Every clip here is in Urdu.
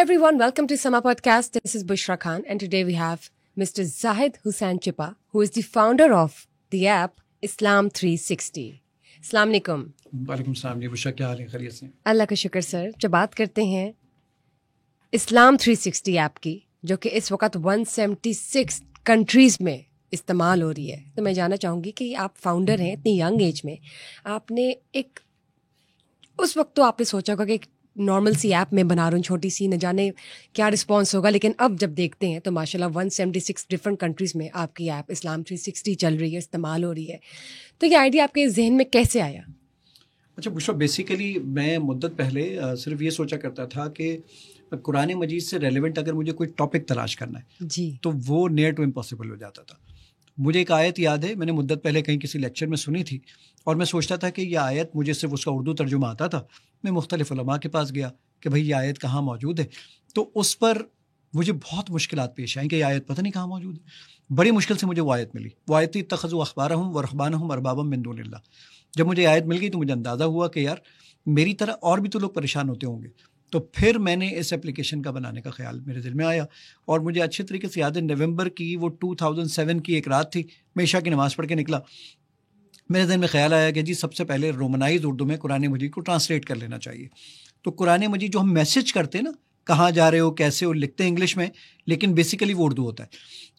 everyone, welcome to Sama Podcast. This is Bushra Khan and today we have Mr. Zahid Hussain Chippa, who is the founder of the app Islam 360. Assalamu alaikum. وعلیکم السلام جی بشرا، کیا حال ہے؟ خیریت سے؟ اللہ کا شکر سر. جب بات کرتے ہیں اسلام 360 ایپ کی جو کہ اس وقت 176 کنٹریز میں استعمال ہو رہی ہے، تو میں جاننا چاہوں گی کہ آپ فاؤنڈر ہیں اتنی ینگ ایج میں، آپ نے ایک اس وقت تو آپ نے سوچا ہوگا کہ ایک نارمل سی ایپ میں بنا رہا ہوں چھوٹی سی، نہ جانے کیا رسپانس ہوگا، لیکن اب جب دیکھتے ہیں تو ماشاء اللہ 176 ڈفرینٹ کنٹریز میں آپ کی ایپ اسلام 360 چل رہی ہے، استعمال ہو رہی ہے. تو یہ آئیڈیا آپ کے ذہن میں کیسے آیا؟ اچھا بشرا، بیسیکلی میں مدت پہلے صرف یہ سوچا کرتا تھا کہ قرآن مجید سے ریلیونٹ اگر مجھے کوئی ٹاپک تلاش کرنا ہے جی تو وہ نیئر ٹو امپاسبل ہو جاتا تھا. مجھے ایک آیت یاد ہے، میں نے مدت پہلے کہیں کسی لیکچر میں سنی تھی اور میں سوچتا تھا کہ یہ آیت، مجھے صرف اس کا اردو ترجمہ آتا تھا. میں مختلف علماء کے پاس گیا کہ بھائی یہ آیت کہاں موجود ہے، تو اس پر مجھے بہت مشکلات پیش آئیں کہ یہ آیت پتہ نہیں کہاں موجود ہے. بڑی مشکل سے مجھے وہ آیت ملی. وہ آیت اتخذوا احبارهم ورهبانهم اربابا من دون اللہ. جب مجھے آیت مل گئی تو مجھے اندازہ ہوا کہ یار میری طرح اور بھی تو لوگ پریشان ہوتے ہوں گے. تو پھر میں نے اس اپلیکیشن کا بنانے کا خیال میرے دل میں آیا اور مجھے اچھے طریقے سے یاد ہے نومبر کی وہ 2007 کی ایک رات تھی، میں عشاء کی نماز پڑھ کے نکلا. میرے ذہن میں خیال آیا کہ جی سب سے پہلے رومنائز اردو میں قرآن مجید کو ٹرانسلیٹ کر لینا چاہیے. تو قرآن مجید جو ہم میسج کرتے ہیں نا، کہاں جا رہے ہو کیسے ہو، لکھتے ہیں انگلش میں لیکن بیسیکلی وہ اردو ہوتا ہے.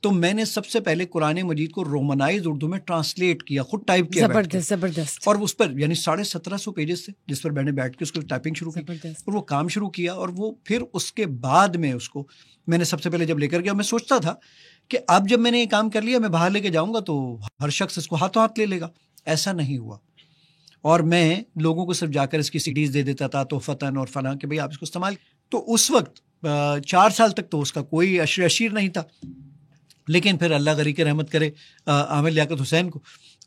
تو میں نے سب سے پہلے قرآن مجید کو رومنائز اردو میں ٹرانسلیٹ کیا، خود ٹائپ کیا زبردست. اور اس پر یعنی 1750 پیجز تھے جس پر میں نے بیٹھ کے اس کو ٹائپنگ شروع کی اور وہ کام شروع کیا. اور وہ پھر اس کے بعد میں اس کو میں نے سب سے پہلے جب لے کر گیا، میں سوچتا تھا کہ اب جب میں نے یہ کام کر لیا میں باہر لے کے جاؤں گا تو ہر شخص اس کو ہاتھوں ہاتھ لے لے گا. ایسا نہیں ہوا اور میں لوگوں کو صرف جا کر اس کی سیڈیز دے دیتا تھا تحفتاً اور فلاں کہ بھئی آپ اس کو استعمال. تو اس وقت 4 سال تک تو اس کا کوئی اشیر نہیں تھا، لیکن پھر اللہ غری کے رحمت کرے عامر لیاقت حسین کو،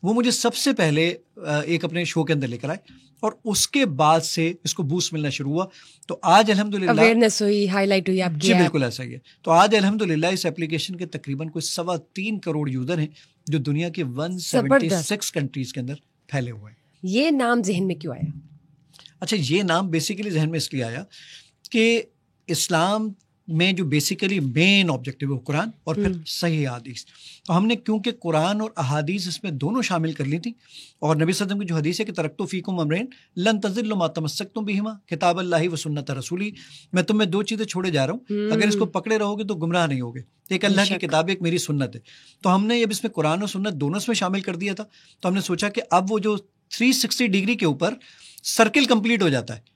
وہ مجھے سب سے پہلے ایک اپنے شو کے اندر لے کر آئے اور اس کے بعد سے اس کو بوسٹ ملنا شروع ہوا. تو آج الحمدللہ اویئرنیس ہوئی، ہائی لائٹ ہوئی آپ کی. جی بالکل ایسا ہی ہے. تو آج الحمدللہ اس اپلیکیشن کے تقریباً کوئی 3.25 کروڑ یوزر ہیں جو دنیا کے 176 کنٹریز کے اندر پھیلے ہوئے ہیں. یہ نام ذہن میں کیوں آیا؟ اچھا، یہ نام بیسیکلی ذہن میں اس لیے آیا کہ اسلام میں جو بیسیکلی مین آبجیکٹو ہے وہ قرآن اور پھر صحیح احادیث. تو ہم نے کیونکہ قرآن اور احادیث اس میں دونوں شامل کر لی تھی، اور نبی صلی اللہ علیہ وسلم کی جو حدیث ہے کہ ترکت فیکم امرین لن تضلوا ما تمسکتم بہما کتاب اللہ و سنت رسولی، میں تمہیں 2 چیزیں چھوڑے جا رہا ہوں، اگر اس کو پکڑے رہو گے تو گمراہ نہیں ہوگے. ایک اللہ کی کتاب، ایک میری سنت ہے. تو ہم نے اب اس میں قرآن اور سنت دونوں اس میں شامل کر دیا تھا. تو ہم نے سوچا کہ اب وہ جو 360 ڈگری کے اوپر سرکل کمپلیٹ ہو جاتا ہے.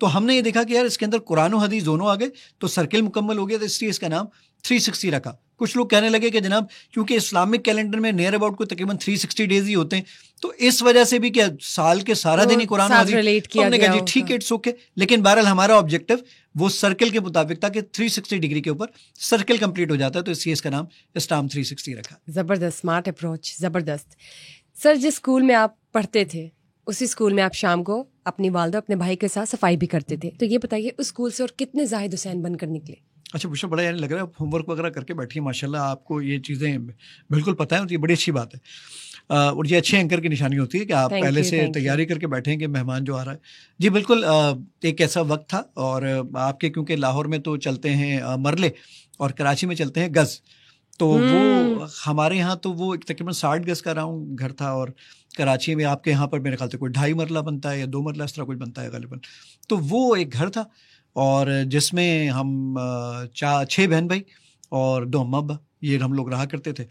تو ہم نے یہ دیکھا کہ یار اس کے اندر قرآن و حدیث دونوں آ گئے تو سرکل مکمل ہو گیا. تو اس لیے اس کا نام 360 رکھا. کچھ لوگ کہنے لگے کہ جناب کیونکہ اسلامک کیلنڈر میں نیئر اباؤٹ کو تقریباً 360 ڈیز ہی ہوتے ہیں، تو اس وجہ سے بھی کیا سال کے سارا دن ہی قرآن و حدیث. ہم نے کہا جی ٹھیک ہے، اٹس اوکے. لیکن بہرحال ہمارا آبجیکٹو وہ سرکل کے مطابق تھا کہ 360 ڈگری کے اوپر سرکل کمپلیٹ ہو جاتا ہے. تو اس لیے اس کا نام اسلام 360 رکھا. زبردست، اسمارٹ اپروچ، زبردست. سر جس اسکول میں آپ پڑھتے تھے اسی اسکول میں آپ شام کو اپنی والدہ اپنے بھائی کے ساتھ صفائی بھی کرتے تھے، تو یہ بتائیے اس اسکول سے اور کتنے زاہد حسین بن کر نکلے؟ اچھا بشرا، بڑا یعنی لگ رہا ہے ہوم ورک وغیرہ کر کے بیٹھی ہے ماشاء اللہ، آپ کو یہ چیزیں بالکل پتہ ہیں، یہ بڑی اچھی بات ہے. اور یہ اچھے اینکر کی نشانی ہوتی ہے کہ آپ پہلے سے تیاری کر کے بیٹھیں کہ مہمان جو آ رہا ہے. جی بالکل، ایک ایسا وقت تھا اور آپ کے کیونکہ لاہور میں تو چلتے ہیں مرلے اور کراچی میں چلتے ہیں گز. تو وہ ہمارے یہاں تو وہ تقریباً 60 گز کا راؤنڈ گھر تھا، اور کراچی میں آپ کے یہاں پر میرے خیال سے کوئی 2.5 مرلہ بنتا ہے یا 2 مرلہ اس طرح کچھ بنتا ہے غالباً. تو وہ ایک گھر تھا اور جس میں ہم 6 بہن بھائی اور 2 اماں ابا، یہ ہم لوگ رہا کرتے تھے.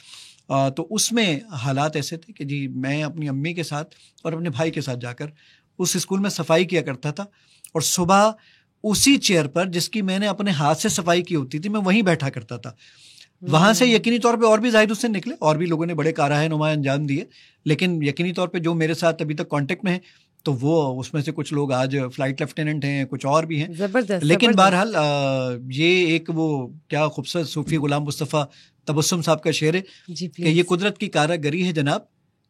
تو اس میں حالات ایسے تھے کہ جی میں اپنی امی کے ساتھ اور اپنے بھائی کے ساتھ جا کر اس اسکول میں صفائی کیا کرتا تھا، اور صبح اسی چیئر پر جس کی میں نے اپنے ہاتھ سے صفائی کی ہوتی تھی میں وہیں بیٹھا کرتا تھا. وہاں سے یقینی طور پہ اور بھی زاہد حسین نکلے اور بھی لوگوں نے بڑے کارہائے نمایاں انجام دیے، لیکن یقینی طور پہ جو میرے ساتھ ابھی تک کانٹیکٹ میں ہیں تو وہ اس میں سے کچھ لوگ آج فلائٹ لیفٹیننٹ ہیں، کچھ اور بھی ہیں. لیکن بہرحال یہ ایک وہ کیا خوبصورت صوفی غلام مصطفیٰ تبسم صاحب کا شعر ہے کہ یہ قدرت کی کاراگری ہے جناب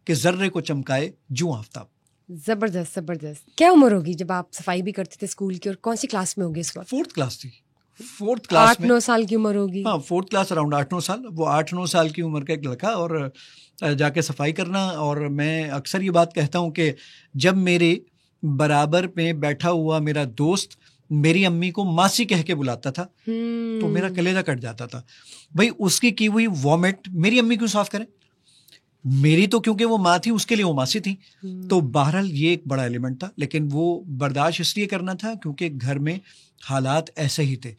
کہ ذرے کو چمکائے جوں آفتاب. زبردست زبردست. کیا عمر ہوگی جب آپ صفائی بھی کرتے تھے اسکول کی، اور کون سی کلاس میں ہوگی اس وقت؟ 4th کلاس تھی. 4th کلاس میں 8-9 سال کی عمر ہوگی. ہاں 4th کلاس اراؤنڈ 8-9 سال. وہ 8-9 سال کی عمر کا ایک لڑکا اور جا کے صفائی کرنا. اور میں اکثر یہ بات کہتا ہوں کہ جب میرے برابر میں بیٹھا ہوا میرا دوست میری امی کو ماسی کہہ کے بلاتا تھا تو میرا کلیجہ کٹ جاتا تھا. بھائی اس کی ہوئی وامٹ میری امی کیوں صاف کریں؟ میری تو کیونکہ وہ ماں تھی اس کے لیے وہ ماسی تھی. تو بہرحال یہ ایک بڑا ایلیمنٹ تھا, لیکن وہ برداشت اس لیے کرنا تھا کیونکہ گھر میں حالات ایسے ہی تھے.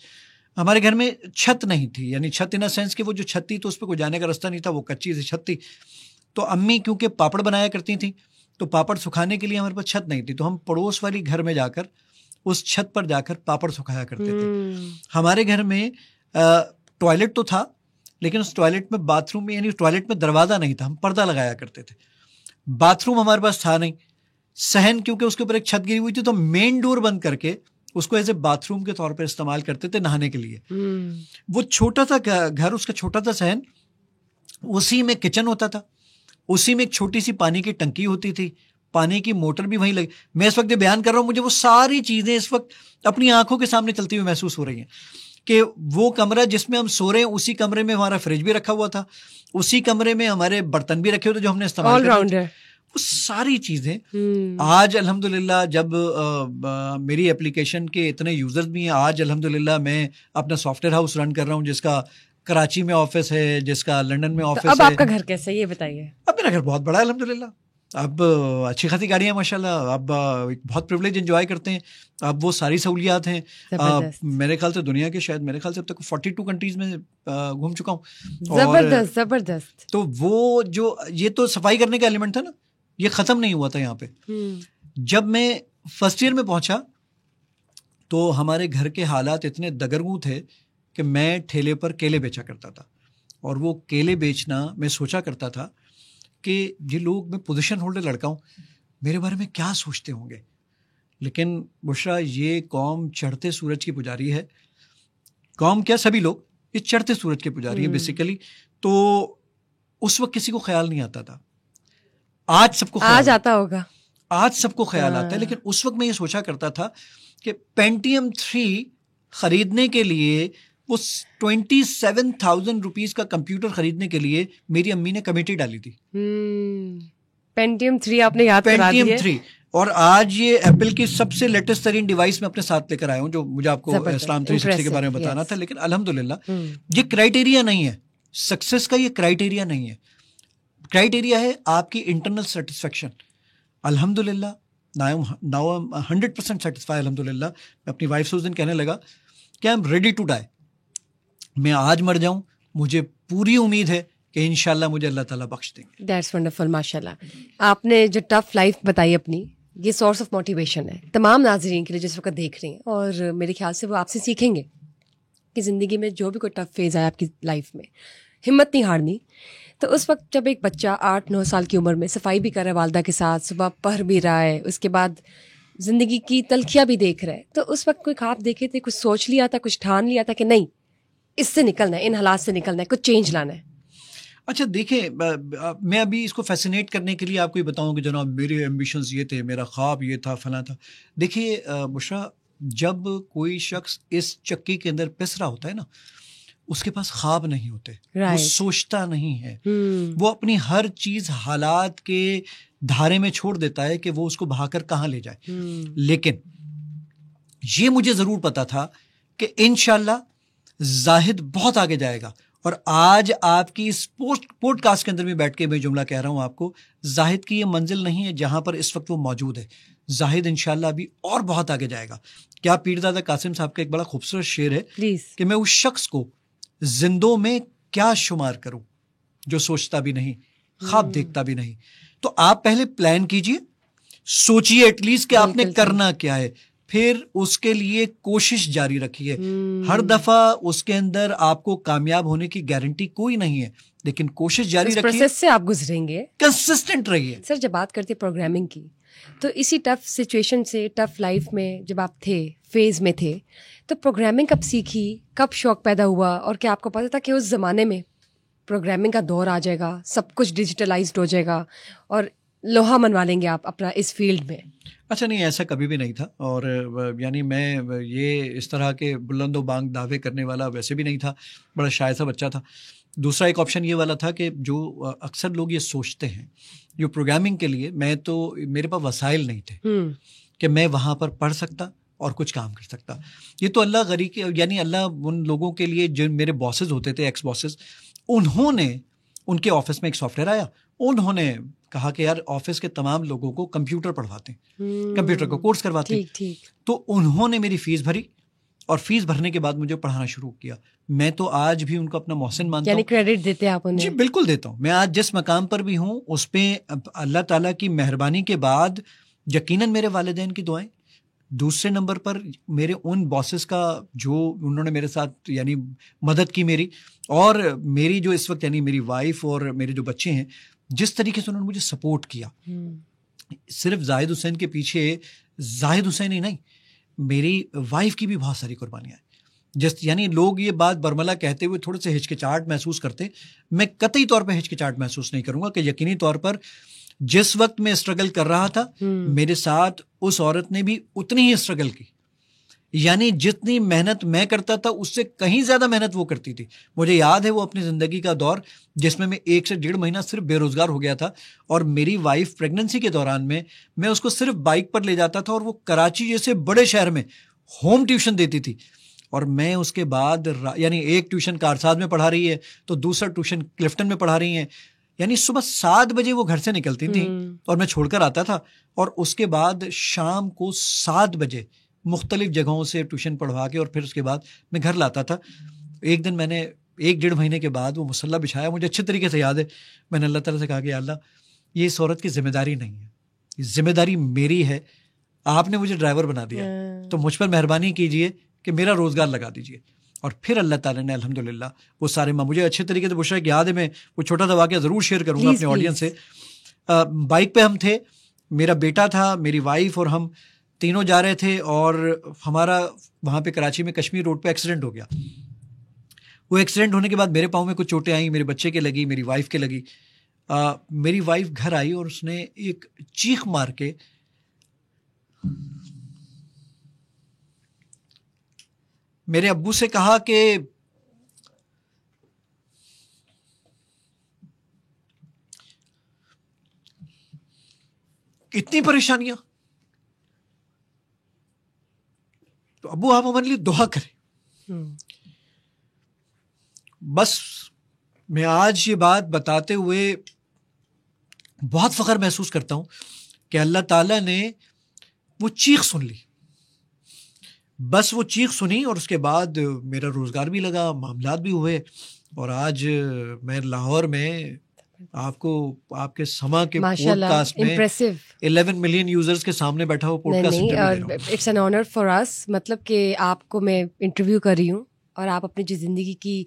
ہمارے گھر میں چھت نہیں تھی, یعنی چھت ان اے سینس کہ وہ جو چھت تھی تو اس پہ کوئی جانے کا راستہ نہیں تھا, وہ کچی سی چھت تھی. تو امی کیونکہ پاپڑ بنایا کرتی تھیں تو پاپڑ سکھانے کے لیے ہمارے پاس چھت نہیں تھی, تو ہم پڑوس والی گھر میں جا کر اس چھت پر جا کر پاپڑ سکھایا کرتے تھے. ہمارے گھر میں ٹوائلٹ تو تھا لیکن اس ٹوائلٹ میں باتھ روم میں, یعنی ٹوائلٹ میں دروازہ نہیں تھا, ہم پردہ لگایا کرتے تھے. باتھ روم ہمارے پاس تھا نہیں. صحن کیونکہ اس کے اوپر ایک چھت گری ہوئی تھی تو مین ڈور بند کر کے اس کو ایز اے باتھ روم کے طور پر استعمال کرتے تھے نہانے کے لیے. وہ چھوٹا سا گھر, اس کا چھوٹا سا صحن, اسی میں کچن ہوتا تھا, اسی میں ایک چھوٹی سی پانی کی ٹنکی ہوتی تھی, پانی کی موٹر بھی وہیں لگی. میں اس وقت جو بیان کر رہا ہوں مجھے وہ ساری چیزیں اس وقت اپنی آنکھوں کے سامنے چلتی ہوئی محسوس ہو رہی ہیں کہ وہ کمرہ جس میں ہم سو رہے ہیں اسی کمرے میں ہمارا فریج بھی رکھا ہوا تھا, اسی کمرے میں ہمارے برتن بھی رکھے ہوئے تھے جو ہم نے استعمال کرے. وہ ساری چیزیں آج الحمدللہ جب میری اپلیکیشن کے اتنے یوزرز بھی ہیں, آج الحمدللہ میں اپنا سافٹ ویئر ہاؤس رن کر رہا ہوں جس کا کراچی میں آفس ہے, جس کا لنڈن میں آفس ہے. اب آپ کا گھر کیسا ہے یہ بتائیے؟ اب میرا گھر بہت بڑا ہے الحمدللہ, اب اچھی خاصی گاڑیاں ہیں ماشاء اللہ, اب بہت پریولیج انجوائے کرتے ہیں, اب وہ ساری سہولیات ہیں. میرے خیال سے دنیا کے شاید میرے خیال سے اب تک 42 کنٹریز میں گھوم چکا ہوں. زبردست زبردست. تو وہ جو یہ تو صفائی کرنے کا ایلیمنٹ تھا نا, یہ ختم نہیں ہوا تھا یہاں پہ. جب میں فرسٹ ایئر میں پہنچا تو ہمارے گھر کے حالات اتنے دگرگوں تھے کہ میں ٹھیلے پر کیلے بیچا کرتا تھا, اور وہ کیلے بیچنا میں سوچا کرتا تھا کہ یہ لوگ, میں پوزیشن ہولڈر لڑکا ہوں, میرے بارے میں کیا سوچتے ہوں گے. لیکن بشرا یہ قوم چڑھتے سورج کی پجاری ہے. قوم کیا, سبھی لوگ یہ چڑھتے سورج کے پجاری ہیں بیسیکلی. تو اس وقت کسی کو خیال نہیں آتا تھا, آج سب کو آج آتا ہوگا, آج سب کو خیال آتا ہے. لیکن اس وقت میں یہ سوچا کرتا تھا کہ پینٹیم 3 خریدنے کے لیے, وہ 27,000 روپیز کا کمپیوٹر خریدنے کے لیے میری امی نے کمیٹی ڈالی تھی. پینٹیم 3 آپ نے یاد کرا دی ہے. پینٹیم 3, اور آج یہ ایپل کی سب سے لیٹسٹ ترین ڈیوائس میں اپنے ساتھ لے کر آیا ہوں جو مجھے آپ کو اسلام 360 کے بارے میں بتانا تھا. لیکن الحمدللہ یہ کرائیٹیریا نہیں ہے سکسیس کا, یہ کرائیٹیریا نہیں ہے. کرائیٹیریا ہے آپ کی انٹرنل سیٹسفیکشن. الحمدللہ ناؤ 100% سیٹسفائی. الحمدللہ میں اپنی وائف سے اس دن کہنے لگا کہ I am ready to die. میں آج مر جاؤں, مجھے پوری امید ہے کہ انشاءاللہ مجھے اللہ تعالیٰ بخش دیں گے. دیٹس ونڈرفل ماشاء اللہ. آپ نے جو ٹف لائف بتائی اپنی, یہ سورس آف موٹیویشن ہے تمام ناظرین کے لیے جس وقت دیکھ رہے ہیں, اور میرے خیال سے وہ آپ سے سیکھیں گے کہ زندگی میں جو بھی کوئی ٹف فیز آئے آپ کی لائف میں, ہمت نہیں ہارنی. تو اس وقت جب ایک بچہ 8-9 سال کی عمر میں صفائی بھی کر رہا ہے والدہ کے ساتھ, صبح پڑھ بھی رہا ہے, اس کے بعد زندگی کی تلخیاں بھی دیکھ رہا ہے, تو اس وقت کوئی خواب دیکھے تھے, کچھ سوچ لیا تھا, کچھ ٹھان لیا تھا کہ نہیں اس سے نکلنا ہے, ان حالات سے نکلنا ہے, کچھ چینج لانا ہے؟ اچھا دیکھیں, میں ابھی اس کو فیسینیٹ کرنے کے لیے آپ کو یہ بتاؤں کہ جناب میرے ایمبیشنز یہ تھے, میرا خواب یہ تھا, فلاں تھا. دیکھیے بشرا, جب کوئی شخص اس چکی کے اندر پس رہا ہوتا ہے نا, اس کے پاس خواب نہیں ہوتے, وہ سوچتا نہیں ہے, وہ اپنی ہر چیز حالات کے دھارے میں چھوڑ دیتا ہے کہ وہ اس کو بہا کر کہاں لے جائے. لیکن یہ مجھے ضرور پتا تھا کہ انشاءاللہ زاہد بہت آگے جائے گا. اور آج آپ کی اس پوڈ کاسٹ کے اندر بھی بیٹھ کے میں جملہ کہہ رہا ہوں آپ کو, زاہد کی یہ منزل نہیں ہے جہاں پر اس وقت وہ موجود ہے. زاہد انشاءاللہ ابھی اور بہت آگے جائے گا. کیا پیرزادہ قاسم صاحب کا ایک بڑا خوبصورت شعر ہے کہ میں اس شخص کو زندوں میں کیا شمار کروں جو سوچتا بھی نہیں, خواب دیکھتا بھی نہیں. تو آپ پہلے پلان کیجئے, سوچئے ایٹ لیسٹ کہ آپ نے کرنا کیا ہے, پھر اس کے لیے کوشش جاری رکھیے. ہر دفعہ اس کے اندر آپ کو کامیاب ہونے کی گارنٹی کوئی نہیں ہے, لیکن کوشش جاری رکھیے, پروسیس سے آپ گزریں گے, کنسسٹنٹ رہیے. سر جب بات کرتے پروگرامنگ کی, تو اسی ٹف سچویشن سے, ٹف لائف میں جب آپ تھے, فیز میں تھے, تو پروگرامنگ کب سیکھی, کب شوق پیدا ہوا, اور کیا آپ کو پتا تھا کہ اس زمانے میں پروگرامنگ کا دور آ جائے گا, سب کچھ ڈیجیٹلائزڈ ہو جائے گا اور لوہا منوا لیں گے آپ اپنا اس فیلڈ میں؟ اچھا نہیں, ایسا کبھی بھی نہیں تھا. اور یعنی میں یہ اس طرح کے بلند و بانگ دعوے کرنے والا ویسے بھی نہیں تھا, بڑا شائع سا بچہ تھا. دوسرا ایک آپشن یہ والا تھا کہ جو اکثر لوگ یہ سوچتے ہیں جو پروگرامنگ کے لیے, میں تو میرے پاس وسائل نہیں تھے کہ میں وہاں پر پڑھ سکتا, اور کچھ کام کر سکتا. یہ تو اللہ غری کے, یعنی اللہ ان لوگوں کے لیے جو میرے باسز ہوتے تھے, ایکس باسز, انہوں نے, ان کے آفس میں ایک سافٹ ویئر آیا, انہوں نے کہا کہ یار آفس کے تمام لوگوں کو کمپیوٹر پڑھواتے ہیں, کمپیوٹر کا کورس کرواتے ہیں. تو انہوں نے میری فیس بھری, اور فیس بھرنے کے بعد مجھے پڑھانا شروع کیا. میں تو آج بھی ان کو اپنا محسن مانتا ہوں. یعنی کریڈٹ دیتے ہیں آپ انہیں؟ جی بالکل دیتا ہوں. میں آج جس مقام پر بھی ہوں اس پہ اللہ تعالیٰ کی مہربانی کے بعد یقیناً میرے والدین کی دعائیں, دوسرے نمبر پر میرے ان باسز کا جو انہوں نے میرے ساتھ یعنی مدد کی میری, اور میری جو اس وقت یعنی میری وائف اور میرے جو بچے ہیں, جس طریقے سے انہوں نے مجھے سپورٹ کیا. صرف زاہد حسین کے پیچھے زاہد حسین ہی نہیں, میری وائف کی بھی بہت ساری قربانیاں ہیں. یعنی لوگ یہ بات برملا کہتے ہوئے تھوڑے سے ہچکچاہٹ محسوس کرتے, میں قطعی طور پہ ہچکچاہٹ محسوس نہیں کروں گا کہ یقینی طور پر جس وقت میں اسٹرگل کر رہا تھا میرے ساتھ اس عورت نے بھی اتنی ہی اسٹرگل کی. یعنی جتنی محنت میں کرتا تھا اس سے کہیں زیادہ محنت وہ کرتی تھی. مجھے یاد ہے وہ اپنی زندگی کا دور جس میں 1 سے 1.5 مہینہ صرف بے روزگار ہو گیا تھا, اور میری وائف پریگننسی کے دوران میں اس کو صرف بائک پر لے جاتا تھا, اور وہ کراچی جیسے بڑے شہر میں ہوم ٹیوشن دیتی تھی, اور میں اس کے بعد یعنی ایک ٹیوشن کارساز میں پڑھا رہی ہے تو دوسرا ٹیوشن کلفٹن میں پڑھا رہی ہیں. یعنی صبح 7 بجے وہ گھر سے نکلتی تھیں اور میں چھوڑ کر آتا تھا, اور اس کے بعد شام کو 7 بجے مختلف جگہوں سے ٹیوشن پڑھوا کے اور پھر اس کے بعد میں گھر لاتا تھا. ایک دن میں نے 1-1.5 مہینے کے بعد وہ مصلی بچھایا, مجھے اچھے طریقے سے یاد ہے, میں نے اللہ تعالیٰ سے کہا کہ اللہ یہ اس عورت کی ذمہ داری نہیں ہے, یہ ذمہ داری میری ہے, آپ نے مجھے ڈرائیور بنا دیا تو مجھ پر مہربانی کیجیے کہ میرا روزگار لگا دیجیے. اور پھر اللہ تعالیٰ نے الحمدللہ وہ سارے مجھے اچھے طریقے سے بشرا یاد ہے, میں وہ چھوٹا سا واقعہ ضرور شیئر کروں گا اپنے آڈینس سے. بائک پہ ہم تھے, میرا بیٹا تھا, میری وائف اور ہم تینوں جا رہے تھے, اور ہمارا وہاں پہ کراچی میں کشمیر روڈ پہ ایکسیڈنٹ ہو گیا. وہ ایکسیڈنٹ ہونے کے بعد میرے پاؤں میں کچھ چوٹیں آئیں, میرے بچے کے لگی, میری وائف کے لگی. میری وائف گھر آئی اور اس نے ایک چیخ مار کے میرے ابو سے کہا کہ اتنی پریشانیاں, تو ابو آپ ہمارے لیے دعا کریں. بس میں آج یہ بات بتاتے ہوئے بہت فخر محسوس کرتا ہوں کہ اللہ تعالیٰ نے وہ چیخ سن لی. بس وہ چیخ سنی اور اس کے بعد میرا روزگار بھی لگا, معاملات بھی ہوئے, اور آج میں لاہور میں آپ کو آپ کے سما کے پوڈ کاسٹ میں 11 ملین یوزرز کے سامنے بیٹھا ہوا podcast. It's an honour for us, مطلب کہ آپ کو میں انٹرویو کر رہی ہوں اور آپ اپنی جو زندگی کی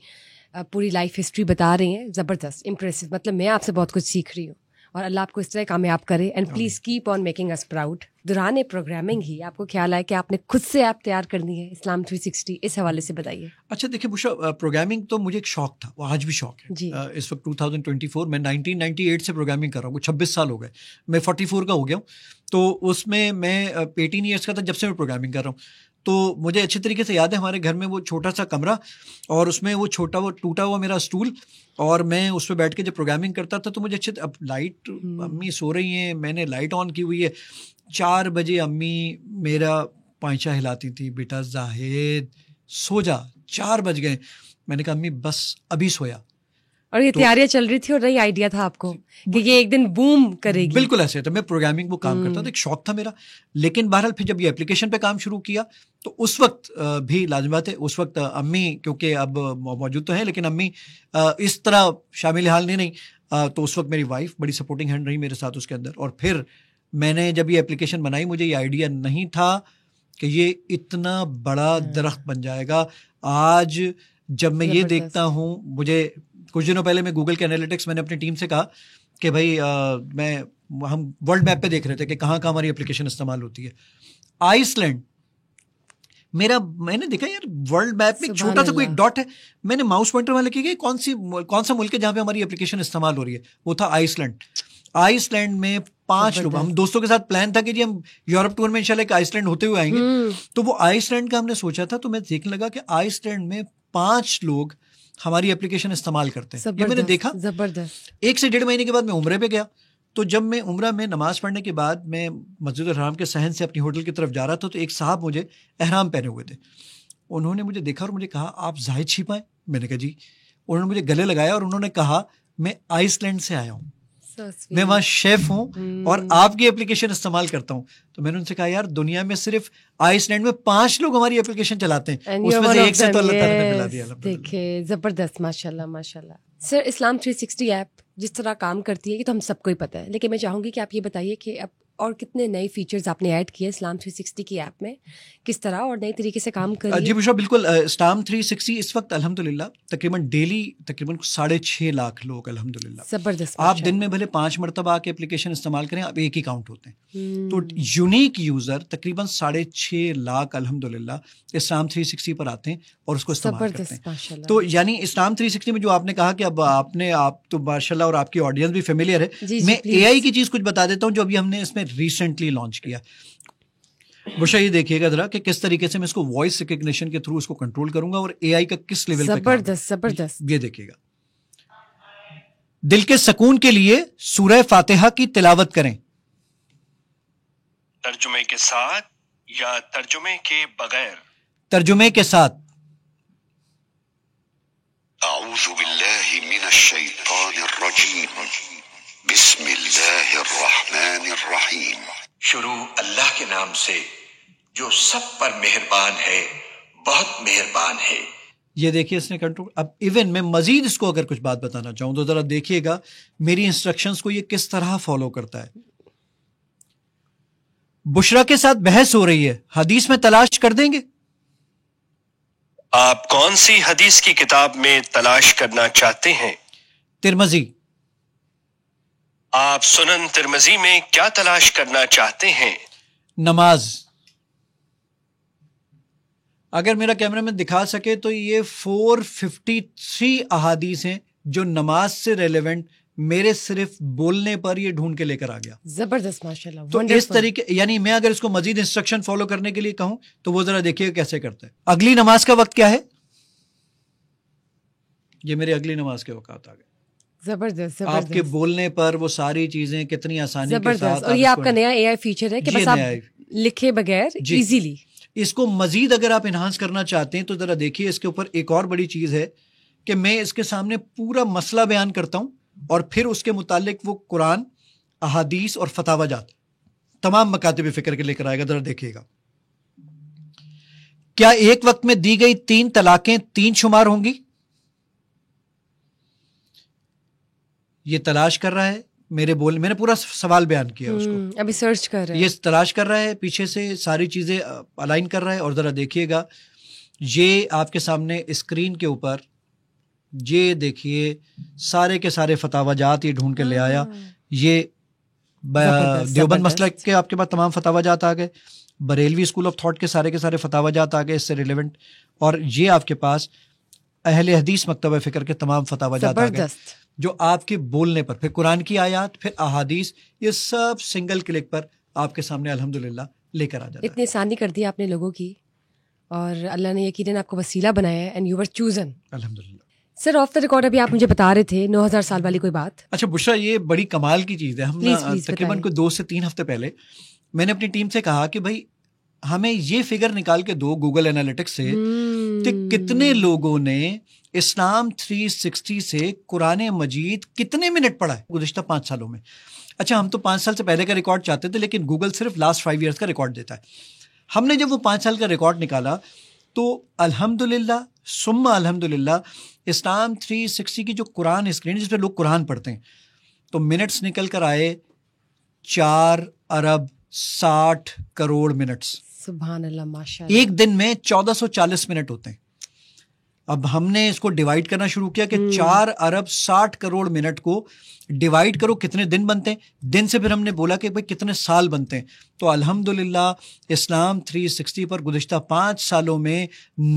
پوری لائف ہسٹری بتا رہے ہیں, زبردست, امپریسو. مطلب میں آپ سے بہت کچھ سیکھ رہی ہوں, اور اللہ آپ کو اس طرح کامیاب کرے, and please keep on making us proud. دوران پروگرامنگ ہی آپ کو خیال آئے کہ آپ نے خود سے ایپ تیار کرنی ہے اسلام 360, اس حوالے سے بتائیے. اچھا دیکھیں بشرا, پروگرامنگ تو مجھے ایک شوق تھا, وہ آج بھی شوق ہے جی. اس وقت 2024 میں 1998 سے پروگرامنگ کر رہا ہوں, 26 سال ہو گئے, میں 44 کا ہو گیا ہوں. تو اس میں 18 ایئرس کا تھا جب سے میں پروگرامنگ کر رہا ہوں. تو مجھے اچھے طریقے سے یاد ہے ہمارے گھر میں وہ چھوٹا سا کمرہ, اور اس میں وہ چھوٹا وہ ٹوٹا ہوا میرا اسٹول, اور میں اس پہ بیٹھ کے جب پروگرامنگ کرتا تھا تو مجھے اچھے, اب لائٹ امی سو رہی ہیں, میں نے لائٹ آن کی ہوئی ہے, 4 بجے امی میرا پائچہ ہلاتی تھی, بیٹا زاہد سو جا, 4 بج گئے. میں نے کہا امی بس ابھی سویا, اور یہ تیاریاں چل رہی تھی اور نئی آئیڈیا تھا آپ کو کہ یہ ایک دن بوم کرے گی. بالکل ایسے تھا, میں پروگرامنگ وہ کام کرتا تھا, ایک شوق تھا میرا. لیکن بہرحال پھر جب یہ اپلیکیشن پہ کام شروع کیا تو اس وقت بھی لازم بات ہے, اس وقت امی کیونکہ اب موجود تو ہیں لیکن امی اس طرح شامل حال نہیں, تو اس وقت میری وائف بڑی سپورٹنگ ہینڈ رہی میرے ساتھ اس کے اندر. اور پھر میں نے جب یہ اپلیکیشن بنائی, مجھے یہ آئیڈیا نہیں تھا کہ یہ اتنا بڑا درخت بن جائے گا. آج جب میں یہ دیکھتا ہوں, مجھے کچھ دنوں پہلے میں گوگل کے انالیٹکس, میں نے اپنی ٹیم سے کہا کہ بھائی ہم ورلڈ میپ پہ دیکھ رہے تھے کہ کہاں کہاں ہماری اپلیکیشن استعمال ہوتی ہے. آئس لینڈ میں نے دیکھا یار ورلڈ میپ میں چھوٹا سا کوئی ایک ڈاٹ ہے, میں نے ماؤس پوائنٹر والا کیا کہ کون سا ملک ہے جہاں پہ ہماری اپلیکیشن استعمال ہو رہی ہے, وہ تھا آئس لینڈ. آئس لینڈ میں 5 لوگ, ہم دوستوں کے ساتھ پلان تھا کہ جی ہم یورپ ٹور میں انشاءاللہ ایک آئس لینڈ ہوتے ہوئے آئیں گے. تو وہ آئس لینڈ کا ہم نے سوچا تھا, تو میں دیکھنے لگا کہ آئس لینڈ میں 5 لوگ ہماری اپلیکیشن استعمال کرتے ہیں. یہ میں نے دیکھا. 1 سے 1.5 مہینے کے بعد میں عمرے پہ گیا, تو جب میں عمرہ میں نماز پڑھنے کے بعد میں مسجد الحرام کے صحن سے اپنی ہوٹل کی طرف جا رہا تھا تو ایک صاحب مجھے احرام پہنے ہوئے تھے. انہوں نے مجھے دیکھا اور مجھے کہا آپ زاہد چھپائیں؟ میں نے کہا جی. انہوں نے مجھے گلے لگایا اور انہوں نے کہا میں آئس لینڈ سے آیا ہوں, میں وہاں شیف ہوں اور آپ کی اپلیکیشن استعمال کرتا ہوں. تو میں نے ان سے کہا یار دنیا میں صرف آئس لینڈ میں 5 لوگ ہماری اپلیکیشن چلاتے ہیں, اس میں سے ایک سے تو اللہ تعالیٰ نے ملا دیا. دیکھیں زبردست, ماشاء اللہ ماشاء اللہ. سر اسلام 360 ایپ جس طرح کام کرتی ہے کہ تو ہم سب کو ہی پتہ ہے, لیکن میں چاہوں گی کہ آپ یہ بتائیے کہ اب اور کتنے نئے فیچرز آپ نے ایڈ کیے اسلام 360 کی ایپ میں, کس طرح اور نئے طریقے سے کام کر رہی ہے؟ جی بشرا بالکل. اسلام 360 اس وقت الحمدللہ تقریباً ڈیلی تقریباً 6.5 لاکھ لوگ الحمدللہ. زبردست. آپ دن میں بھلے 5 مرتبہ آ کے اپلیکیشن استعمال کریں, آپ ایک ہی کاؤنٹ ہوتے ہیں. تو یونیک یوزر تقریباً 6.5 لاکھ الحمدللہ اسلام 360 پر آتے ہیں اور اس کو استعمال کرتے ہیں. تو یعنی اسلام 360 میں جو آپ نے کہا کہ اب آپ تو ماشاء اللہ اور آپ کی آڈینس بھی فیملیئر ہے, میں اے آئی کی چیز کچھ بتا دیتا ہوں جو ابھی ہم نے اس میں ریسنٹلی لانچ کیا. بشا یہ دیکھیے گا ذرا کہ کس طریقے سے میں اس کو وائس ریکگنیشن کے تھرو اس کو کنٹرول کروں گا اور اے آئی کا کس لیول پہ. زبردست زبردست. یہ دیکھیے گا. دل کے سکون کے لیے سورہ فاتحہ کی تلاوت کریں. ترجمے کے ساتھ یا ترجمے کے بغیر؟ ترجمے کے ساتھ. اعوذ باللہ من الشیطان الرجیم, بسم اللہ الرحمن الرحیم. شروع اللہ کے نام سے جو سب پر مہربان ہے, بہت مہربان ہے. یہ دیکھیے اس نے کنٹرول. اب ایون میں مزید اس کو اگر کچھ بات بتانا چاہوں تو ذرا دیکھیے گا میری انسٹرکشنز کو یہ کس طرح فالو کرتا ہے. بشرا کے ساتھ بحث ہو رہی ہے, حدیث میں تلاش کر دیں گے. آپ کون سی حدیث کی کتاب میں تلاش کرنا چاہتے ہیں؟ ترمذی. آپ سنن ترمذی میں کیا تلاش کرنا چاہتے ہیں؟ نماز. اگر میرا کیمرہ میں دکھا سکے تو یہ 453 احادیث ہیں جو نماز سے ریلیونٹ میرے صرف بولنے پر یہ ڈھونڈ کے لے کر آ گیا. زبردست ماشاء اللہ. تو اس طریقے یعنی میں اگر اس کو مزید انسٹرکشن فالو کرنے کے لیے کہوں تو وہ ذرا دیکھیے کیسے کرتا ہے. اگلی نماز کا وقت کیا ہے؟ یہ میرے اگلی نماز کے اوقات آ گئے. زبردست. آپ کے بولنے پر وہ ساری چیزیں کتنی آسانی کے ساتھ. اور یہ آپ کا نیا اے آئی فیچر ہے کہ بس آپ لکھے بغیر ایزیلی اس کو مزید اگر آپ انہانس کرنا چاہتے ہیں تو ذرا دیکھیے اس کے اوپر ایک اور بڑی چیز ہے کہ میں اس کے سامنے پورا مسئلہ بیان کرتا ہوں اور پھر اس کے متعلق وہ قرآن, احادیث اور فتاوی جات تمام مکاتب فکر کے لے کر آئے گا. ذرا دیکھیے گا. کیا ایک وقت میں دی گئی 3 طلاقیں 3 شمار ہوں گی؟ یہ تلاش کر رہا ہے میں نے پورا سوال بیان کیا اس کو. ابھی سرچ کر رہا ہے, یہ تلاش کر رہا ہے, پیچھے سے ساری چیزیں الائن کر رہا ہے. اور ذرا دیکھیے گا یہ آپ کے سامنے اسکرین کے اوپر یہ دیکھیے سارے کے سارے فتاوی جات یہ ڈھونڈ کے لے آیا. یہ دیوبند مسلک کے آپ کے پاس تمام فتاوی جات آ گئے, بریلوی اسکول آف تھاٹ کے سارے فتاوی جات آ گئے اس سے ریلیونٹ, اور یہ آپ کے پاس اہل حدیث مکتبہ فکر کے تمام فتاوی جات آ گئے جو آپ کے بولنے پر, پھر قرآن کی آیات, پھر احادیث, یہ سب سنگل کلک پر آپ کے سامنے الحمدللہ لے کر آ جاتا ہے. اتنی آسانی کر دی آپ نے لوگوں کی اور اللہ نے یقیناً آپ کو وسیلہ بنایا ہے اینڈ یو آر چوزن الحمدللہ. سر آف دا ریکارڈ ابھی آپ مجھے بتا رہے تھے 9000 سال والی کوئی بات. اچھا بشرا یہ بڑی کمال کی چیز ہے. ہم تقریباً کوئی 2 سے 3 ہفتے پہلے میں نے اپنی ٹیم سے کہا کہ بھائی ہمیں یہ فگر نکال کے دو گوگل انالیٹکس سے کہ کتنے لوگوں نے اسلام 360 سے قرآن مجید کتنے منٹ پڑھا ہے گزشتہ 5 سالوں میں. اچھا ہم تو 5 سال سے پہلے کا ریکارڈ چاہتے تھے لیکن گوگل صرف لاسٹ 5 ایئرس کا ریکارڈ دیتا ہے. ہم نے جب وہ 5 سال کا ریکارڈ نکالا تو الحمدللہ ثم الحمدللہ اسلام 360 کی جو قرآن اسکرین جس پہ لوگ قرآن پڑھتے ہیں تو منٹس نکل کر آئے 4 ارب 60 کروڑ منٹس. سبحان اللہ ماشاء اللہ. ایک دن میں 1440 منٹ ہوتے ہیں. اب ہم نے اس کو ڈیوائڈ کرنا شروع کیا کہ 4 ارب 60 کروڑ منٹ کو ڈیوائڈ کرو کتنے دن بنتے ہیں. دن سے پھر ہم نے بولا کہ بھائی کتنے سال بنتے ہیں. تو الحمدللہ اسلام 360 پر گزشتہ 5 سالوں میں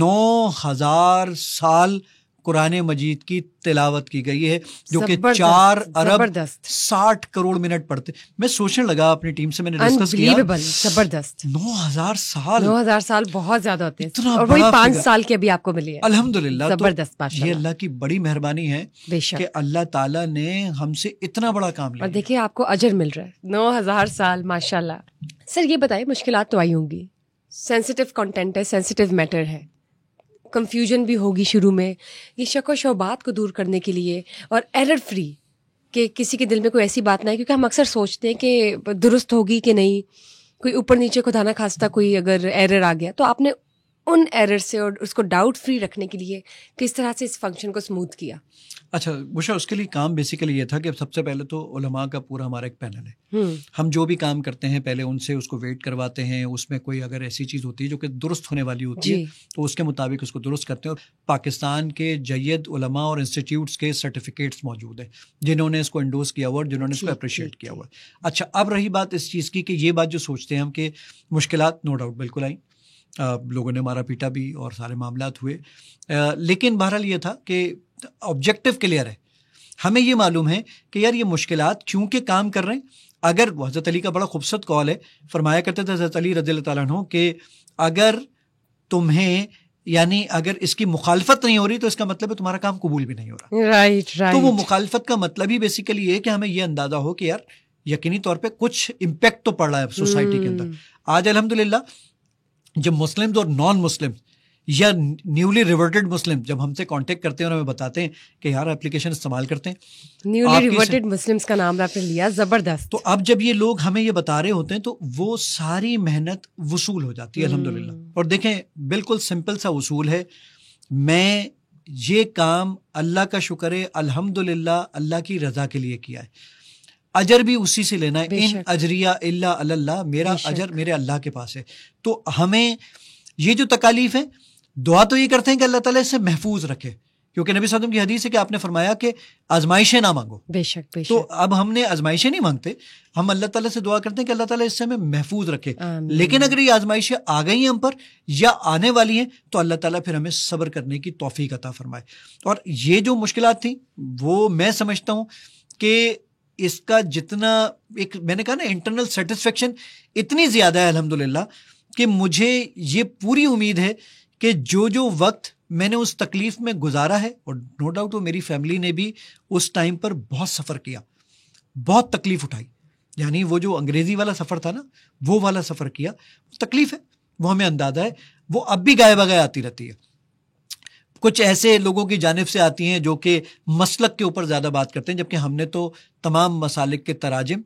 9000 سال قرآن مجید کی تلاوت کی گئی ہے جو کہ 4 ارب 60 کروڑ منٹ پڑھتے. میں سوچنے لگا اپنی ٹیم سے, میں نے ڈسکس کیا, زبردست. 9000 سال بہت زیادہ ہوتے ہیں, اتنا اور وہی 5 سال کے ابھی آپ کو ملی ہے. الحمدللہ, زبردست. یہ اللہ کی بڑی مہربانی ہے کہ اللہ تعالیٰ نے ہم سے اتنا بڑا کام لیا, اور دیکھیے آپ کو اجر مل رہا ہے. 9000 سال, ماشاء اللہ. سر یہ بتائیں, مشکلات تو آئی ہوں گی, سینسیٹیو کنٹینٹ ہے, سینسیٹیو میٹر ہے, کنفیوژن بھی ہوگی شروع میں. یہ شک و شبہات کو دور کرنے کے لیے اور ایرر فری, کہ کسی کے دل میں کوئی ایسی بات نہ ہے, کیونکہ ہم اکثر سوچتے ہیں کہ درست ہوگی کہ نہیں, کوئی اوپر نیچے خدا نہ خواستہ کوئی اگر ایرر آ گیا, تو آپ نے ان ایرر سے اور اس کو ڈاؤٹ فری رکھنے کے لیے کس طرح سے اس فنکشن کو اسموتھ کیا؟ اچھا بشرا, اس کے لیے کام بیسیکلی یہ تھا کہ سب سے پہلے تو علماء کا پورا ہمارا ایک پینل ہے. ہم جو بھی کام کرتے ہیں پہلے ان سے اس کو ویٹ کرواتے ہیں, اس میں کوئی اگر ایسی چیز ہوتی ہے جو کہ درست ہونے والی ہوتی ہے تو اس کے مطابق اس کو درست کرتے ہیں. اور پاکستان کے جید علماء اور انسٹیٹیوٹس کے سرٹیفکیٹس موجود ہیں جنہوں نے اس کو انڈورس کیا ہوا اور جنہوں نے اس کو اپریشیٹ کیا ہوا. اچھا, اب رہی بات اس چیز کی کہ یہ بات جو سوچتے ہیں ہم کہ مشکلات نو ڈاؤٹ بالکل آئیں, لوگوں نے مارا پیٹا بھی اور سارے معاملات ہوئے, لیکن بہرحال یہ تھا کہ آبجیکٹو کلیئر ہے. ہمیں یہ معلوم ہے کہ یار یہ مشکلات چونکہ کام کر رہے ہیں. اگر حضرت علی کا بڑا خوبصورت قول ہے, فرمایا کرتے تھے حضرت علی رضی اللہ تعالیٰ عنہ کہ اگر تمہیں یعنی اگر اس کی مخالفت نہیں ہو رہی تو اس کا مطلب ہے تمہارا کام قبول بھی نہیں ہو رہا. رائٹ. تو وہ مخالفت کا مطلب ہی بیسیکلی یہ ہے کہ ہمیں یہ اندازہ ہو کہ یار یقینی طور پہ کچھ امپیکٹ تو پڑ رہا ہے سوسائٹی کے اندر. آج الحمدللہ جب مسلم اور نان مسلم یا نیولی ریورٹڈ مسلم جب ہم سے کانٹیکٹ کرتے ہیں اور ہمیں بتاتے ہیں کہ یار اپلیکیشن استعمال کرتے ہیں, نیولی ریورٹڈ مسلمس کا نام آپ نے لیا, زبردست. تو اب جب یہ لوگ ہمیں یہ بتا رہے ہوتے ہیں تو وہ ساری محنت وصول ہو جاتی ہے الحمدللہ. اور دیکھیں بالکل سمپل سا وصول ہے, میں یہ کام اللہ کا شکر ہے الحمدللہ اللہ کی رضا کے لیے کیا ہے, اجر بھی اسی سے لینا ہے. ان اجریہ الا علی اللہ, میرا اجر میرے اللہ کے پاس ہے. تو ہمیں یہ جو تکالیف ہے, دعا تو یہ کرتے ہیں کہ اللہ تعالیٰ اس سے محفوظ رکھے, کیونکہ نبی صلی اللہ علیہ وسلم کی حدیث ہے کہ آپ نے فرمایا کہ آزمائشیں نہ مانگو. بے شک. تو اب ہم نے آزمائشیں نہیں مانگتے, ہم اللہ تعالیٰ سے دعا کرتے ہیں کہ اللہ تعالیٰ اس سے ہمیں محفوظ رکھے. لیکن اگر یہ آزمائشیں آ گئی ہیں ہم پر یا آنے والی ہیں تو اللہ تعالیٰ پھر ہمیں صبر کرنے کی توفیق عطا فرمائے. اور یہ جو مشکلات تھیں وہ میں سمجھتا ہوں کہ اس کا جتنا ایک میں نے کہا نا انٹرنل سیٹسفیکشن اتنی زیادہ ہے الحمدللہ کہ مجھے یہ پوری امید ہے کہ جو وقت میں نے اس تکلیف میں گزارا ہے, اور نو ڈاؤٹ وہ میری فیملی نے بھی اس ٹائم پر بہت سفر کیا, بہت تکلیف اٹھائی, یعنی وہ جو انگریزی والا سفر تھا نا وہ والا سفر کیا, تکلیف ہے وہ ہمیں اندازہ ہے, وہ اب بھی گائے بگائے آتی رہتی ہے. کچھ ایسے لوگوں کی جانب سے آتی ہیں جو کہ مسلک کے اوپر زیادہ بات کرتے ہیں, جبکہ ہم نے تو تمام مسالک کے تراجم,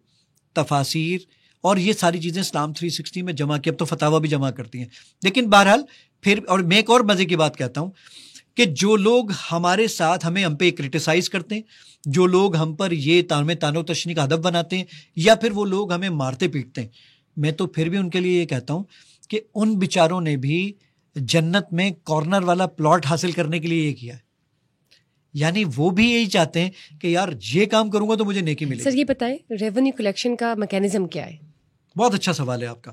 تفاسیر اور یہ ساری چیزیں اسلام 360 میں جمع کی. اب تو فتاویٰ بھی جمع کرتی ہیں. لیکن بہرحال پھر, اور میں ایک اور مزے کی بات کہتا ہوں کہ جو لوگ ہمارے ساتھ ہم پہ کرٹیسائز کرتے ہیں, جو لوگ ہم پر یہ تانو تشنی کا ہدف بناتے ہیں, یا پھر وہ لوگ ہمیں مارتے پیٹتے ہیں, میں تو پھر بھی ان کے لیے یہ کہتا ہوں کہ ان بیچاروں نے بھی جنت میں کارنر والا پلاٹ حاصل کرنے کے لیے یہ کیا ہے. یعنی وہ بھی یہی چاہتے ہیں کہ یار یہ کام کروں گا تو مجھے نیکی ملے گی. سر یہ بتائیں ریونیو کلیکشن کا میکینزم کیا ہے؟ بہت اچھا سوال ہے آپ کا.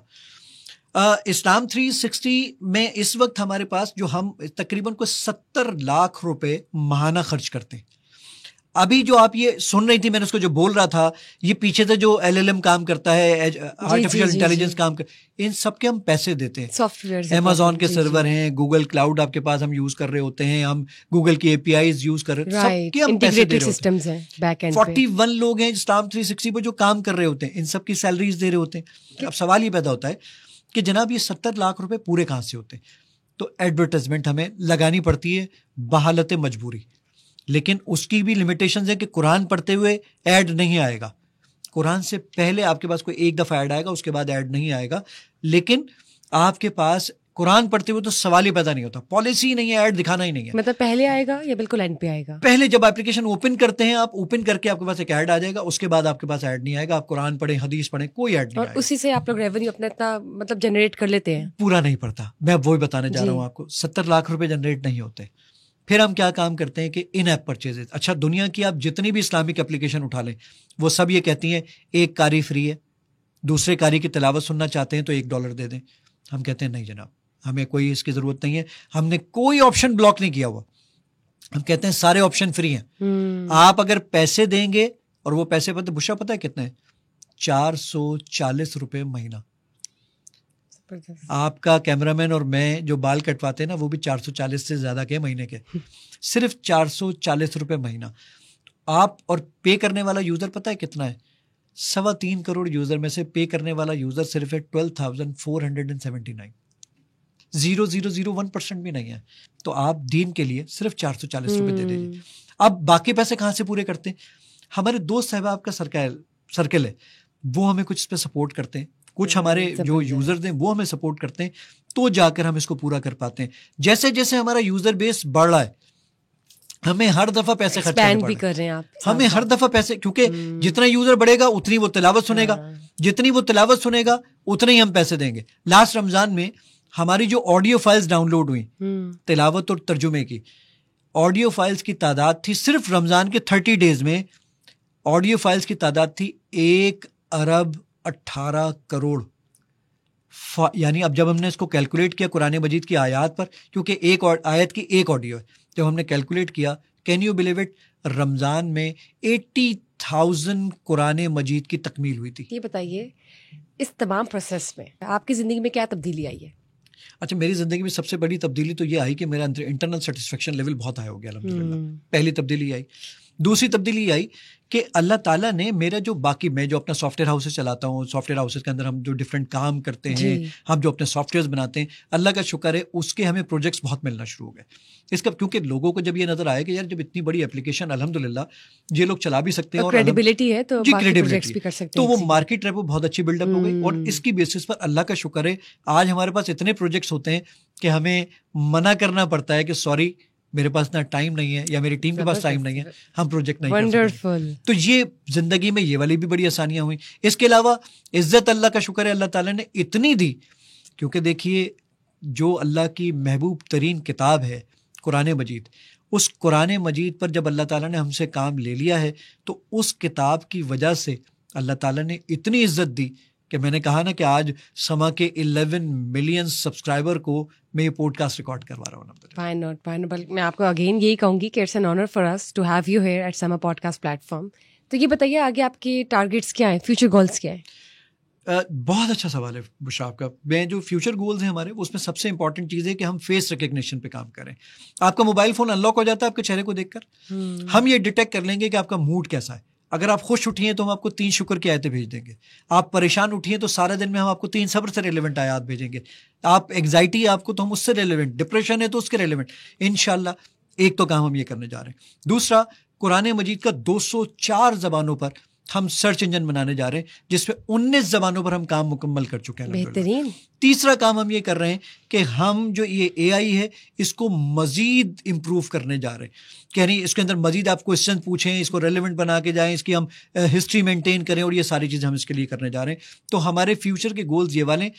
اسلام 360 میں اس وقت ہمارے پاس جو ہم تقریباً کو 70 لاکھ روپے ماہانہ خرچ کرتے ہیں. ابھی جو آپ یہ سن رہی تھی میں نے اس کو جو بول رہا تھا, یہ پیچھے سے جو LLM کام کرتا ہے, آرٹیفیشل انٹیلیجنس کام ان سب کے ہم پیسے دیتے ہیں. سافٹ ویئر امیزون کے سرور ہیں, گوگل کلاؤڈ آپ کے پاس ہم یوز کر رہے ہوتے ہیں, ہم گوگل کی APIs یوز کر رہے ہیں, سب کے ہم پیسے دے رہے ہوتے ہیں. 41 لوگ ہیں اسلام 360 پہ جو کام کر رہے ہوتے ہیں, ان سب کی سیلریز دے رہے ہوتے ہیں. اب سوال یہ پیدا ہوتا ہے کہ جناب یہ 70 لاکھ روپے پورے کہاں سے ہوتے ہیں؟ تو ایڈورٹائزمنٹ ہمیں لگانی پڑتی ہے بحالت مجبوری, لیکن اس کی بھی لمیٹیشنز ہیں کہ قرآن پڑھتے ہوئے ایڈ نہیں آئے گا. قرآن سے پہلے آپ کے پاس کوئی ایک دفعہ ایڈ آئے گا, اس کے بعد ایڈ نہیں آئے گا. لیکن آپ کے پاس قرآن پڑھتے ہوئے تو سوال ہی پیدا نہیں ہوتا, پالیسی نہیں ہے, ایڈ دکھانا ہی نہیں ہے. مطلب پہلے آئے گا یا بالکل اینڈ پہ آئے گا؟ پہلے جب اپلیکیشن اوپن کرتے ہیں, آپ اوپن کر کے آپ کے پاس ایک ایڈ آ جائے گا, اس کے بعد آپ کے پاس ایڈ نہیں آئے گا. آپ قرآن پڑھیں, حدیث پڑھیں, کوئی ایڈ نہیں آئے گا. اور اسی سے آپ لوگ ریونیو اپنا اتنا مطلب جنریٹ کر لیتے ہیں؟ پورا نہیں پڑتا, میں وہی بتانے جا رہا ہوں آپ کو. 70 لاکھ روپے جنریٹ نہیں ہوتے. پھر ہم کیا کام کرتے ہیں کہ ان ایپ پرچیزز. اچھا دنیا کی آپ جتنی بھی اسلامک اپلیکیشن اٹھا لیں وہ سب یہ کہتی ہیں ایک قاری فری ہے, دوسرے قاری کی تلاوت سننا چاہتے ہیں تو $1 دے دیں. ہم کہتے ہیں نہیں جناب, ہمیں کوئی اس کی ضرورت نہیں ہے. ہم نے کوئی آپشن بلاک نہیں کیا ہوا. ہم کہتے ہیں سارے آپشن فری ہیں. آپ اگر پیسے دیں گے, اور وہ پیسے بشرا پتہ ہے کتنے ہیں, 440 روپے مہینہ. آپ کا کیمرہ مین اور میں جو بال کٹواتے ہیں نا, وہ بھی 440 سے زیادہ کے مہینے کے, صرف 440 روپے مہینہ. آپ اور پے کرنے والا یوزر پتہ ہے کتنا ہے؟ 3.25 کروڑ یوزر میں سے پے کرنے والا یوزر صرف ہے 12,479. 0.001% بھی نہیں ہے. تو آپ دین کے لیے صرف 440 روپے دے دیجیے. اب باقی پیسے کہاں سے پورے کرتے ہیں؟ ہمارے دوست احباب کا سرکل ہے, وہ ہمیں کچھ اس پہ سپورٹ کرتے ہیں, کچھ ہمارے جو یوزرز ہیں وہ ہمیں سپورٹ کرتے ہیں, تو جا کر ہم اس کو پورا کر پاتے ہیں. جیسے جیسے ہمارا یوزر بیس بڑھ رہا ہے, ہمیں ہر دفعہ پیسے خرچ کرنے پڑ رہے ہیں. ہمیں ہر دفعہ پیسے, کیونکہ جتنا یوزر بڑھے گا اتنی وہ تلاوت سنے گا, جتنی وہ تلاوت سنے گا اتنے ہی ہم پیسے دیں گے. لاسٹ رمضان میں ہماری جو آڈیو فائلز ڈاؤن لوڈ ہوئی تلاوت اور ترجمے کی, آڈیو فائلز کی تعداد تھی صرف رمضان کے 30 ڈیز میں, آڈیو فائلز کی تعداد تھی 1.18 کروڑ. یعنی اب جب ہم نے اس کو کیلکولیٹ کیا قرآن مجید کی آیات پر, کیونکہ ایک آیت کی ایک آڈیو ہے, جب ہم نے کیلکولیٹ کیا, کین یو بلیو اٹ, رمضان میں 80,000 قرآن مجید کی تکمیل ہوئی تھی. یہ بتائیے اس تمام پروسیس میں آپ کی زندگی میں کیا تبدیلی آئی ہے؟ اچھا, میری زندگی میں سب سے بڑی تبدیلی تو یہ آئی کہ میرا انٹرنل سیٹسفیکشن لیول بہت ہائی ہو گیا الحمدللہ. پہلی تبدیلی آئی. دوسری تبدیلی یہ آئی کہ اللہ تعالیٰ نے میرا جو باقی, میں جو اپنا سافٹ ویئر ہاؤسز چلاتا ہوں, سافٹ ویئر ہاؤسز کے اندر ہم جو ڈفرینٹ کام کرتے ہیں, ہم جو اپنے سافٹ ویئرز بناتے ہیں, اللہ کا شکر ہے اس کے ہمیں پروجیکٹس بہت ملنا شروع ہو گئے. اس کا کیونکہ لوگوں کو جب یہ نظر آیا کہ یار جب اتنی بڑی اپلیکیشن الحمدللہ یہ لوگ چلا بھی سکتے ہیں اور کریڈیبلٹی ہے تو کریڈیبلٹی بھی کر سکتے ہیں, تو وہ مارکیٹ ریپو بہت اچھی بلڈ اپ ہو گئی. اور اس کی بیسس پر اللہ کا شکر ہے آج ہمارے پاس اتنے پروجیکٹس ہوتے ہیں کہ ہمیں منع کرنا پڑتا ہے کہ سوری میرے پاس اتنا ٹائم نہیں ہے, یا میری ٹیم کے پاس ٹائم نہیں ہے, ہم پروجیکٹ نہیں کر سکتے. تو یہ زندگی میں یہ والی بھی بڑی آسانیاں ہوئیں. اس کے علاوہ عزت اللہ کا شکر ہے اللہ تعالیٰ نے اتنی دی, کیونکہ دیکھیے جو اللہ کی محبوب ترین کتاب ہے قرآن مجید, اس قرآن مجید پر جب اللہ تعالیٰ نے ہم سے کام لے لیا ہے تو اس کتاب کی وجہ سے اللہ تعالیٰ نے اتنی عزت دی کہ میں نے کہا نا کہ آج سما کے 11 ملین سبسکرائبر کو میں یہ پوڈ کاسٹ ریکارڈ کروا رہا ہوں. Why not? بلکہ میں آپ کو اگین یہی کہوں گی کہ it's an honour for us to have you here at Samaa podcast platform. تو یہ بتائیے آگے آپ کے ٹارگیٹس کیا ہیں, فیوچر گولس کیا ہیں؟ بہت اچھا سوال ہے بشرا آپ کا. میں جو فیوچر گولز ہیں ہمارے, اس میں سب سے امپورٹنٹ چیز ہے کہ ہم فیس ریکگنیشن پہ کام کریں. آپ کا موبائل فون ان لاک ہو جاتا ہے آپ کے چہرے کو دیکھ کر, ہم یہ ڈیٹیکٹ کر لیں گے کہ آپ کا موڈ کیسا ہے. اگر آپ خوش اٹھی ہیں تو ہم آپ کو 3 شکر کی آیتیں بھیج دیں گے. آپ پریشان اٹھی ہیں تو سارے دن میں ہم آپ کو 3 صبر سے ریلیونٹ آیات بھیجیں گے. آپ ایگزائٹی آپ کو تو ہم اس سے ریلیونٹ, ڈپریشن ہے تو اس کے ریلیونٹ. انشاءاللہ ایک تو کام ہم یہ کرنے جا رہے ہیں. دوسرا, قرآن مجید کا 204 زبانوں پر ہم سرچ انجن بنانے جا رہے ہیں, جس پہ 19 زبانوں پر ہم کام مکمل کر چکے ہیں. بہترین. تیسرا کام ہم یہ کر رہے ہیں کہ ہم جو یہ اے آئی ہے اس کو مزید امپروو کرنے جا رہے ہیں. یعنی اس کے اندر مزید آپ کوشچن پوچھیں, اس کو ریلیونٹ بنا کے جائیں, اس کی ہم ہسٹری مینٹین کریں, اور یہ ساری چیزیں ہم اس کے لیے کرنے جا رہے ہیں. تو ہمارے فیوچر کے گولز یہ والے ہیں.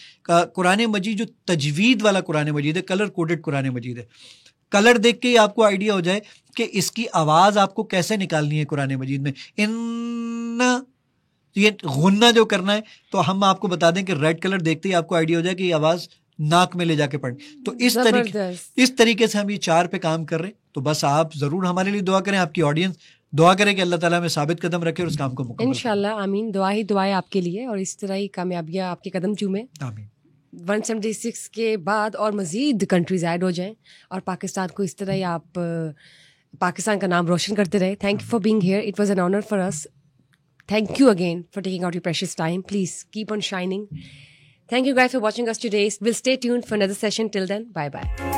قرآن مجید جو تجوید والا قرآن مجید ہے, کلر کوڈڈ قرآن مجید ہے, کلر دیکھ کے آپ کو آئیڈیا ہو جائے کہ اس کی آواز آپ کو کیسے نکالنی ہے قرآن مجید میں. یہ غنہ جو کرنا ہے تو ہم آپ کو بتا دیں کہ ریڈ کلر دیکھتے ہی آپ کو آئیڈیا ہو جائے کہ یہ آواز ناک میں لے جا کے پڑھیں. تو اس طریقے سے ہم یہ 4 پہ کام کر رہے ہیں. تو بس آپ ضرور ہمارے لیے دعا کریں, آپ کی آڈینس دعا کریں کہ اللہ تعالیٰ میں ثابت قدم رکھے اور اس کام کو مکمل. انشاءاللہ آمین. دعا ہی دعائیں آپ کے لیے, اور اس طرح ہی کامیابیاں آپ کے قدم چومیں. آمین. 176 کے بعد اور مزید کنٹریز ایڈ ہو جائیں, اور پاکستان کو اس طرح ہی آپ پاکستان کا نام روشن کرتے رہے. Thank you for being here. It was an honour for us. Thank you again for taking out your precious time. Please keep on shining. Thank you guys for watching us today. We'll stay tuned for another session. Till then, bye-bye.